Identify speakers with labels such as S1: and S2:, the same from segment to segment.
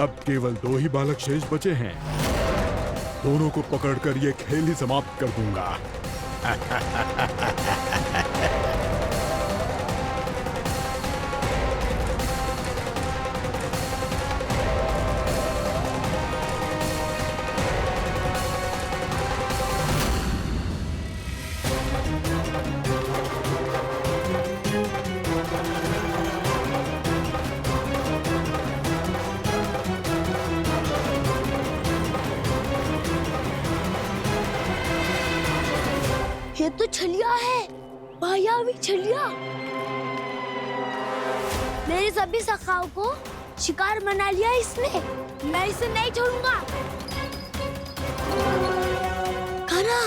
S1: अब केवल 2 ही बालक शेष बचे हैं। दोनों को पकड़कर ये खेल ही समाप्त कर दूंगा।
S2: ये तो छलिया है, मायावी छलिया। मेरे सभी सखाओं को शिकार बना लिया इसने। मैं इसे नहीं छोड़ूंगा। कान्हा,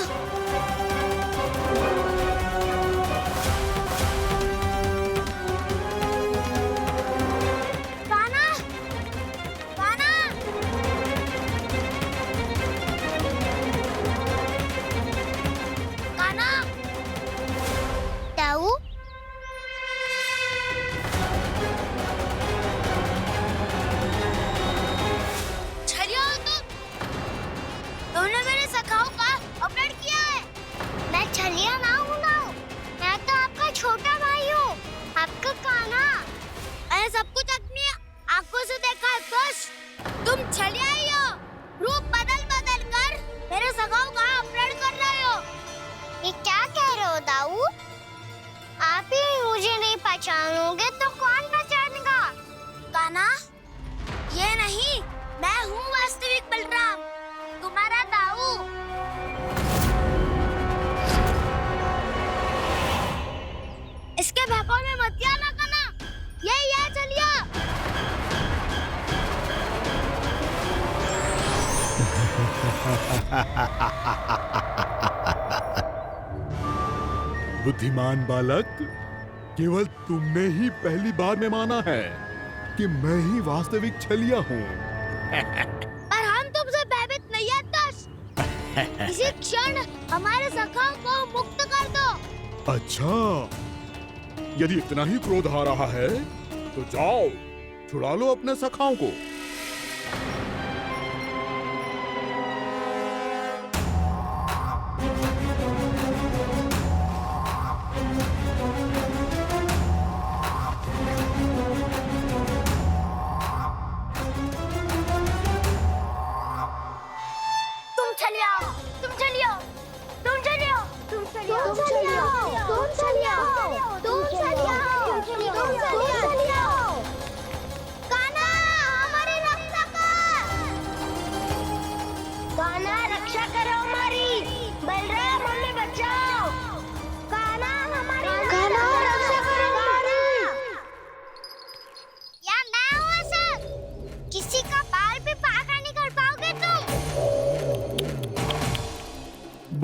S2: कान्हा, कान्हा। कान्हा, ताऊ, छलिया हो तुमने मेरे सखाओं का अपहरण किया है। मैं छलिया ना हूँ मैं तो आपका छोटा भाई हूँ, आपका कान्हा। मैंने सब कुछ अपनी आंखों से देखा है। बस तुम छलिया ही हो। रूप बदल बदल कर मेरे सखाओं का अपहरण कर रहे हो। ये क्या कह रहे हो दाऊ? आप ही मुझे नहीं पहचानोगे तो कौन पहचानेगा? कान्हा, ये नहीं, मैं हूँ वास्तविक बलराम, तुम्हारा दाऊ। इसके बहकावे में मत आना कान्हा। ये चलिए।
S1: बुद्धिमान बालक, केवल तुमने ही पहली बार में माना है कि मैं ही वास्तविक छलिया हूँ।
S2: पर हम तुमसे भयभीत नहीं है दस। इसी क्षण हमारे सखाओं को मुक्त कर दो।
S1: अच्छा, यदि इतना ही क्रोध आ रहा है तो जाओ, छुड़ा लो अपने सखाओं को।
S2: तुम छलिया, तुम छलिया, तुम छलिया, तुम छलिया, तुम छलिया, तुम छलिया, तुम छलिया, तुम छलिया। कान्हा, हमारी रक्षा कर। कान्हा, रक्षा करो हमारी। बलराम, हमें बचाओ। कान्हा, हमारी रक्षा करो हमारी। या मैं हूँ सर। किसी का बाल भी बांका नहीं कर पाओगे तुम।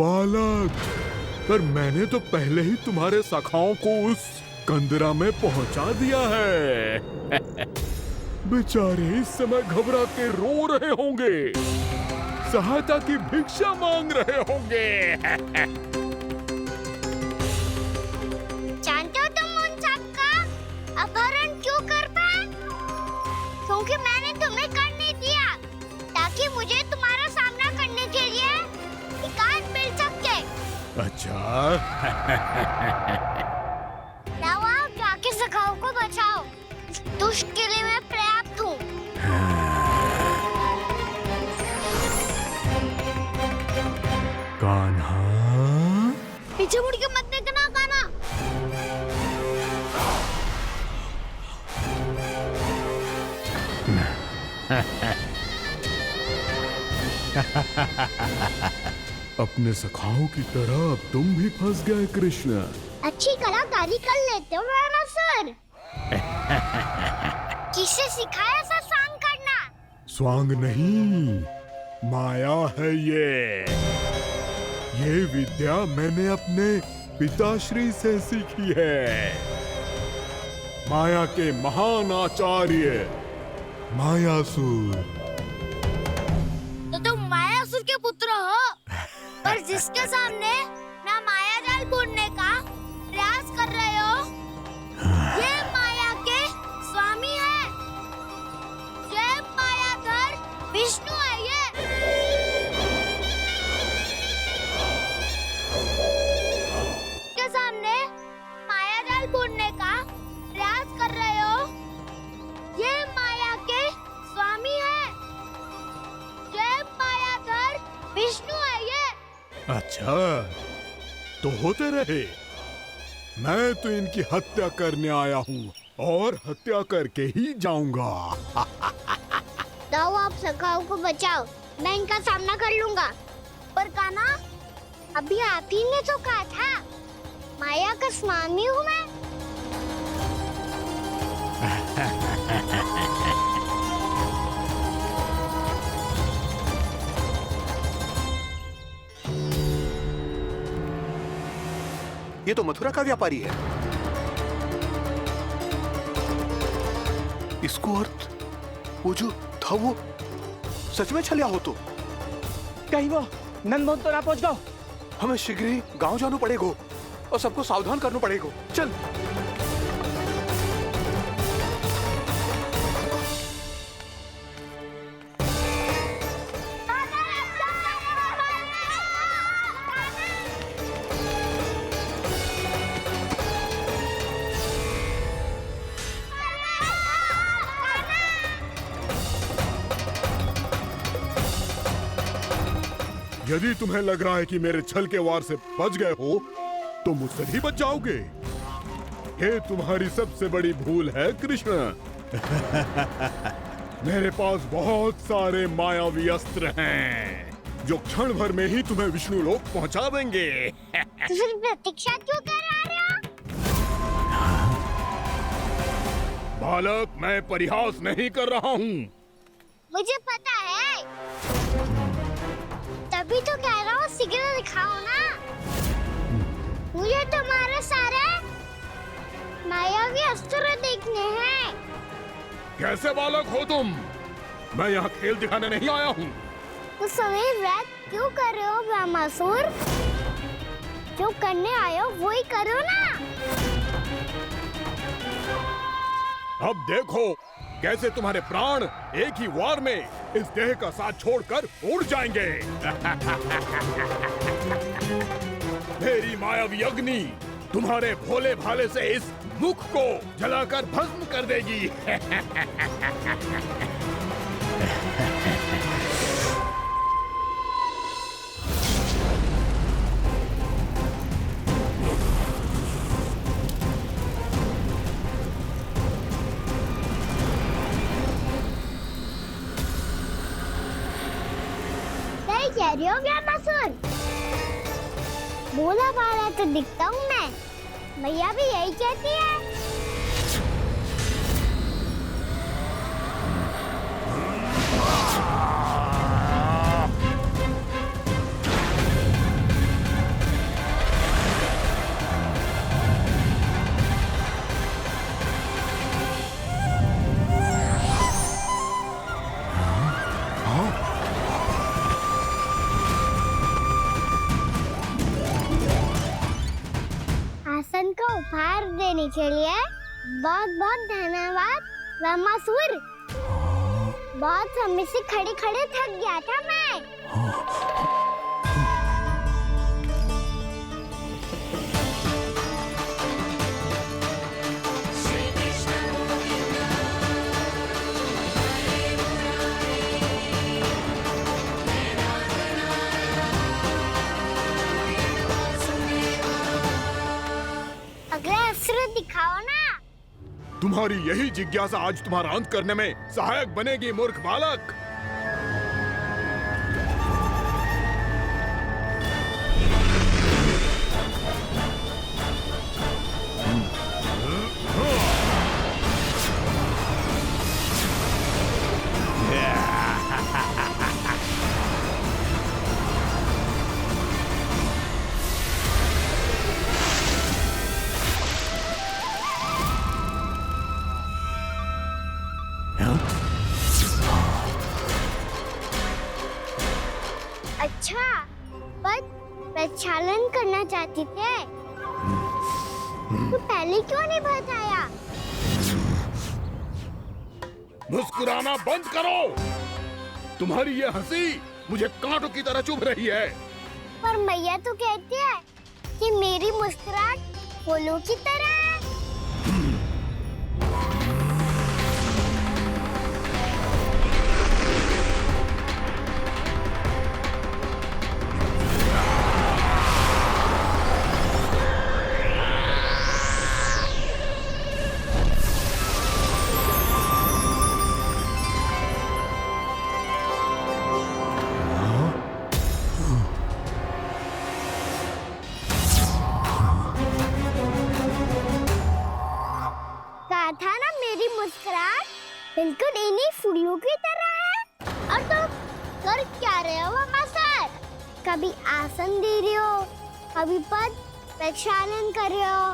S1: बालक, पर मैंने तो पहले ही तुम्हारे सखाओं को उस कंदरा में पहुंचा दिया है। बेचारे इस समय घबरा के रो रहे होंगे, सहायता की भिक्षा मांग रहे होंगे।
S2: जानते हो तुम उन सबका अपहरण क्यों कर पाए? क्योंकि मैंने तुम्हें कर नहीं दिया, ताकि मुझे तुम्हारा सामना करने के लिए एकांत मिल सके।
S1: अच्छा।
S2: जाओ, आप जाके सखाओं को बचाओ। इस दुष्ट के लिए मैं पर्याप्त हूँ।
S1: कान्हा,
S2: पीछे मुड़ के मत देखना कान्हा।
S1: अपने सखाओं की तरह अब तुम भी फंस गए कृष्ण।
S2: अच्छी कलाकारी कर लेते हो राणा सर। किसे सिखाया ऐसा स्वांग करना?
S1: स्वांग नहीं, माया है ये विद्या मैंने अपने पिताश्री से सीखी है। माया के महान आचार्य मायासुर
S2: जिसके सामने ना माया जाल बुनने का प्रयास कर रहे हो, ये माया के स्वामी है। ये मायाधर विष्णु है। ये के सामने माया जाल बुनने का प्रयास कर रहे हो, ये माया के स्वामी है। ये मायाधर विष्णु है। ये
S1: अच्छा, तो होते रहे। मैं तो इनकी हत्या करने आया हूँ और हत्या करके ही जाऊंगा।
S2: दाऊ, आप सखाओं को बचाओ, मैं इनका सामना कर लूंगा। पर कान्हा, अभी आप ही ने तो कहा था माया का स्वामी हूँ मैं।
S3: ये तो मथुरा का व्यापारी है। इसको अर्थ वो जो था वो सच में छलिया हो तो
S4: कहीं वो नंदमोहन तो ना पहुंच गो।
S3: हमें शीघ्र ही गांव जाना पड़ेगा और सबको सावधान करना पड़ेगा। चल।
S1: यदि तुम्हें लग रहा है कि मेरे छल के वार से बच गए हो, तो मुझसे भी बच जाओगे। ये तुम्हारी सबसे बड़ी भूल है कृष्ण। मेरे पास बहुत सारे मायावी अस्त्र हैं, जो क्षण भर में ही तुम्हें विष्णु लोक पहुंचा देंगे।
S2: तो फिर प्रतीक्षा क्यों कर रहे हो?
S1: बालक, मैं परिहास नहीं कर रहा हूँ।
S2: मुझे पता है, तभी तो कह रहा हूँ शीघ्र दिखाओ ना। मुझे तुम्हारे सारे मायावी अस्त्र देखने हैं।
S1: कैसे बालक हो तुम? मैं यहाँ खेल दिखाने नहीं आया हूँ।
S2: तो समय व्यर्थ क्यों कर रहे हो ब्रह्मासुर? जो करने आए हो वो ही करो ना।
S1: अब देखो कैसे तुम्हारे प्राण एक ही वार में इस देह का साथ छोड़कर उड़ जाएंगे। मेरी मायावी अग्नि तुम्हारे भोले भाले से इस मुख को जलाकर भस्म कर देगी।
S2: कह रही हो ब्रह्मासुर? भोला भाला तो दिखता हूँ मैं। भैया भी यही कहती है। आसन को उपहार देने के लिए बहुत बहुत धन्यवाद ब्रह्मासुर। बहुत समय से खड़े खड़े थक गया था मैं। अगला अस्त्र दिखाओ ना।
S1: तुम्हारी यही जिज्ञासा आज तुम्हारा अंत करने में सहायक बनेगी मूर्ख बालक।
S2: अच्छा, पर प्रक्षालन करना चाहते थे, तो पहले क्यों नहीं बताया?
S1: मुस्कुराना बंद करो। तुम्हारी ये हंसी मुझे कांटों की तरह चुभ रही है।
S2: पर मैया तो कहती है कि मेरी मुस्कुराहट फूलों की तरह है। कहा था ना मेरी मुस्कुराहट बिल्कुल इन्हीं फूलों की तरह है। और तुम कर क्या रहे हो सर? कभी आसन दे रहे हो, कभी पद प्रक्षालन कर रहे हो,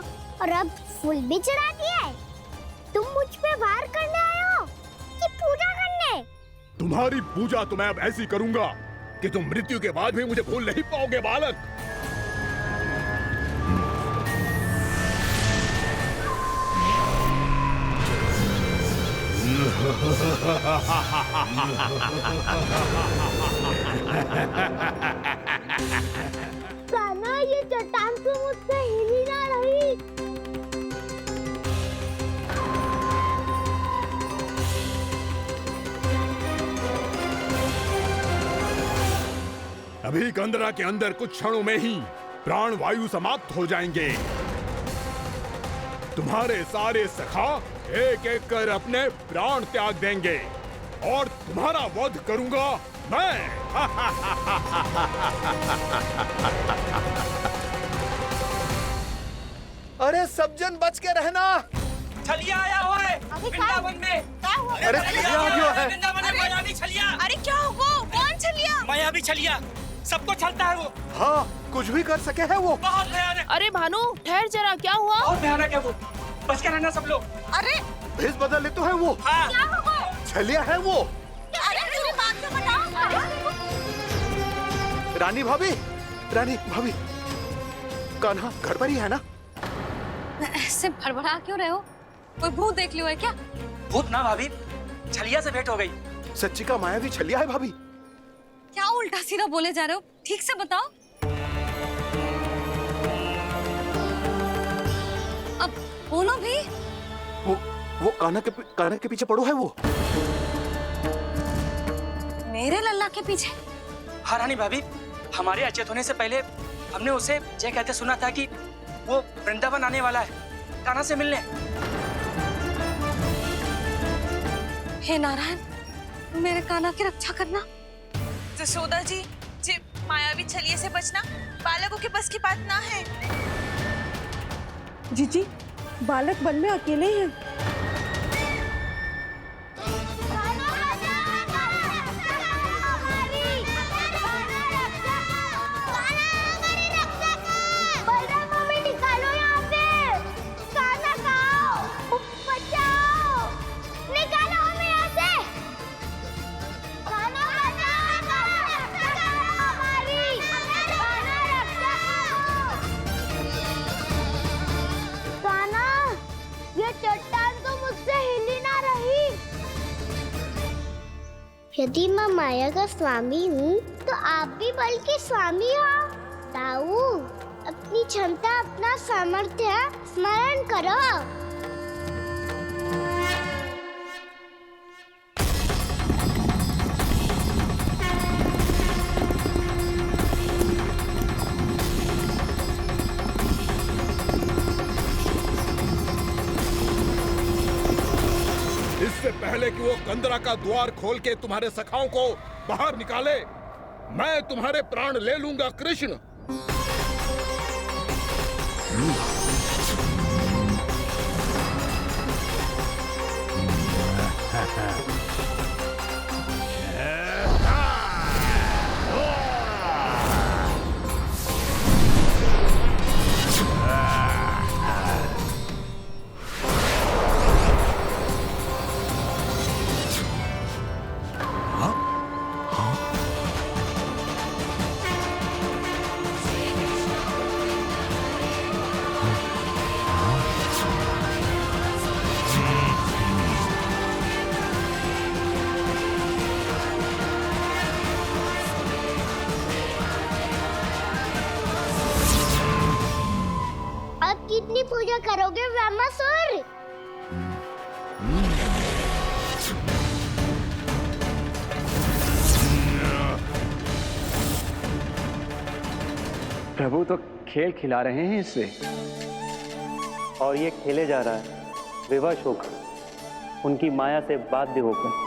S2: और अब फूल भी चढ़ा दिया है। तुम मुझ पे वार करने आए हो कि पूजा करने?
S1: तुम्हारी पूजा तो मैं अब ऐसी करूंगा कि तुम मृत्यु के बाद भी मुझे भूल नहीं पाओगे बालक।
S2: कान्हा, ये चट्टान तो मुझसे हिल ही ना रही।
S1: अभी कंदरा के अंदर कुछ क्षणों में ही प्राण वायु समाप्त हो जाएंगे। तुम्हारे सारे सखा एक एक कर अपने प्राण त्याग देंगे और तुम्हारा वध करूंगा मैं।
S3: अरे सब जन बच के रहना।
S5: छलिया आया हुआ है वृंदावन में।
S3: अरे छलिया आ गया है।
S5: वृंदावन में मायावी छलिया।
S6: अरे क्या हुआ? कौन छलिया?
S5: मायावी छलिया सबको छलता है वो।
S3: हाँ, कुछ भी कर सके है वो।
S5: बहुत भयानक।
S6: अरे भानु, ठहर जरा, क्या हुआ?
S5: बहुत भयानक है वो। बच के रहना सब लोग।
S6: अरे
S3: भेष बदल ले तो है वो।
S5: हाँ।
S6: क्या हुआ?
S3: छलिया है वो।
S6: अरे मेरी बात तो बताओ।
S3: रानी भाभी, रानी भाभी, कान्हा घर पर ही है ना?
S7: ऐसे भड़बड़ा क्यों रहे हो? कोई भूत देख लियो है क्या?
S5: भूत ना भाभी, छलिया से भेंट हो गई।
S3: सच्ची का मायावी छलिया है भाभी।
S7: क्या उल्टा सीधा बोले जा रहे हो? ठीक से बताओ। अब बोलो भी।
S3: वो कान्हा के पीछे पड़ो है वो।
S7: मेरे लल्ला के पीछे?
S5: हाँ रानी भाभी, हमारे अचेत होने से पहले हमने उसे ये कहते सुना था कि वो वृंदावन आने वाला है कान्हा से मिलने।
S7: हे नारायण, मेरे कान्हा की रक्षा करना।
S6: जसोदा जी, मायावी छलिए से बचना बालकों के बस की बात ना है।
S8: जीजी, बालक वन में अकेले ही हैं।
S2: यदि मैं माया का स्वामी हूँ तो आप भी बल के स्वामी हो। ताऊ, अपनी क्षमता, अपना सामर्थ्य स्मरण करो।
S1: इससे पहले कि वो कंदरा का द्वार खोल के तुम्हारे सखाओं को बाहर निकाले, मैं तुम्हारे प्राण ले लूंगा कृष्ण।
S2: क्या करोगे ब्रह्मासुर?
S9: प्रभु तो खेल खिला रहे हैं इससे, और ये खेले जा रहा है विवश होकर, उनकी माया से बाध्य होकर।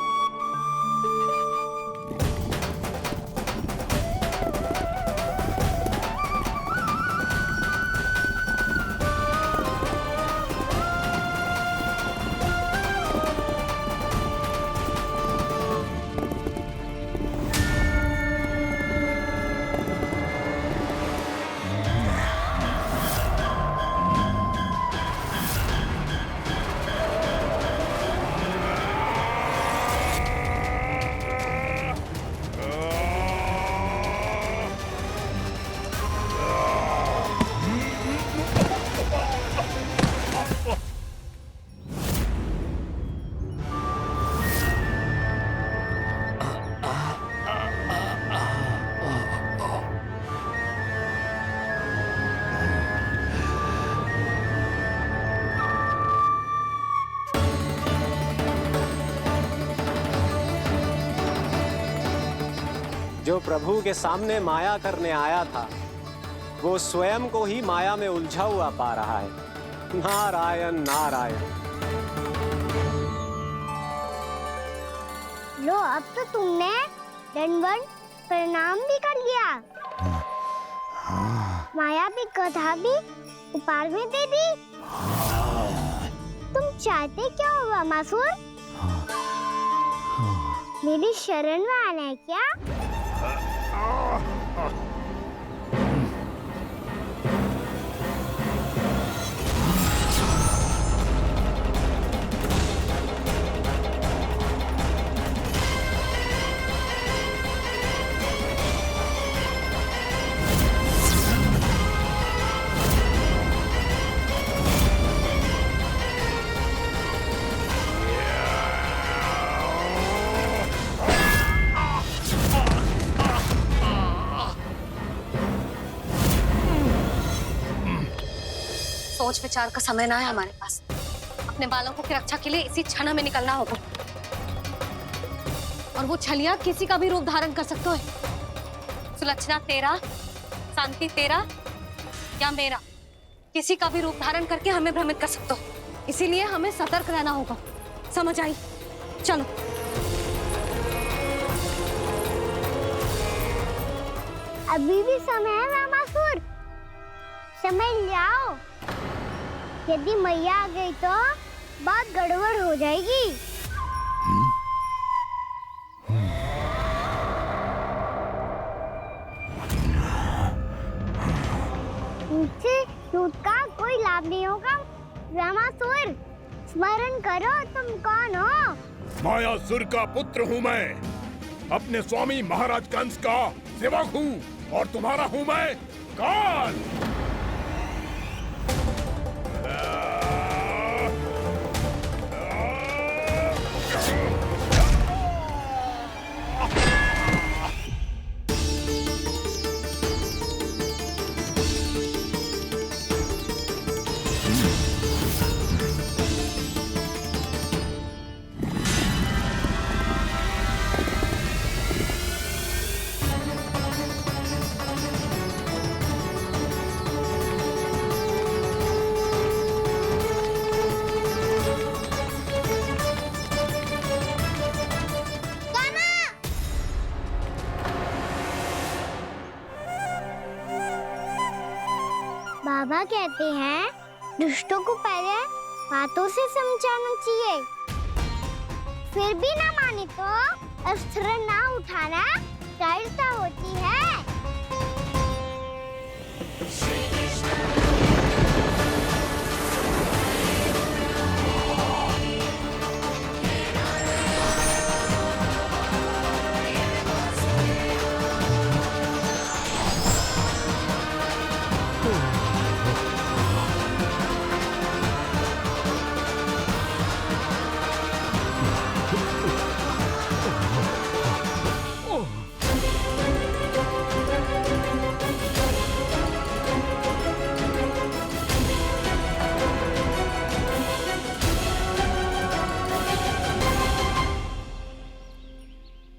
S10: जो प्रभु के सामने माया करने आया था, वो स्वयं को ही माया में उलझा हुआ पा रहा है। नारायण नारायण।
S2: लो, अब तो तुमने दंडवत प्रणाम भी कर लिया, माया भी कथा भी उपहार भी दे दी। तुम चाहते क्या हो ब्रह्मासुर? मेरी शरण में आना है क्या?
S7: सोच विचार का समय ना है हमारे पास। अपने बालकों की रक्षा के लिए इसी क्षण में निकलना होगा। और वो छलिया किसी का भी रूप धारण कर सकते हैं। सुलक्षणा तेरा, शांति तेरा या मेरा, किसी का भी रूप धारण करके हमें भ्रमित कर सकते हो। इसीलिए हमें सतर्क रहना होगा। समझ आई? चलो।
S2: अभी भी समय है ब्रह्मासुर, समय ले आओ। यदि मैया आ गई तो बात गड़बड़ हो जाएगी। मुझसे दूध का कोई लाभ नहीं होगा। ब्रह्मासुर, स्मरण करो तुम कौन हो?
S1: मायासुर का पुत्र हूँ मैं, अपने स्वामी महाराज कंस का सेवक हूँ, और तुम्हारा हूँ मैं काल। बाबा कहते हैं दुष्टों को पहले बातों से समझाना चाहिए, फिर भी ना माने तो अस्त्र ना उठाना कायरता होती है।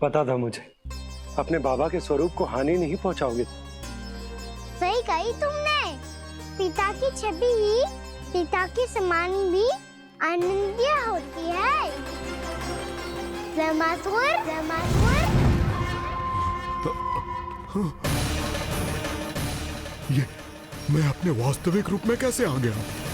S11: पता था मुझे, अपने बाबा के स्वरूप को हानि नहीं पहुंचाओगे।
S1: सही कही तुमने। पिता की छवि ही पिता के समान भी आनंदीय होती है। ज़मासुर, ज़मासुर।
S12: ये मैं अपने वास्तविक रूप में कैसे आ गया?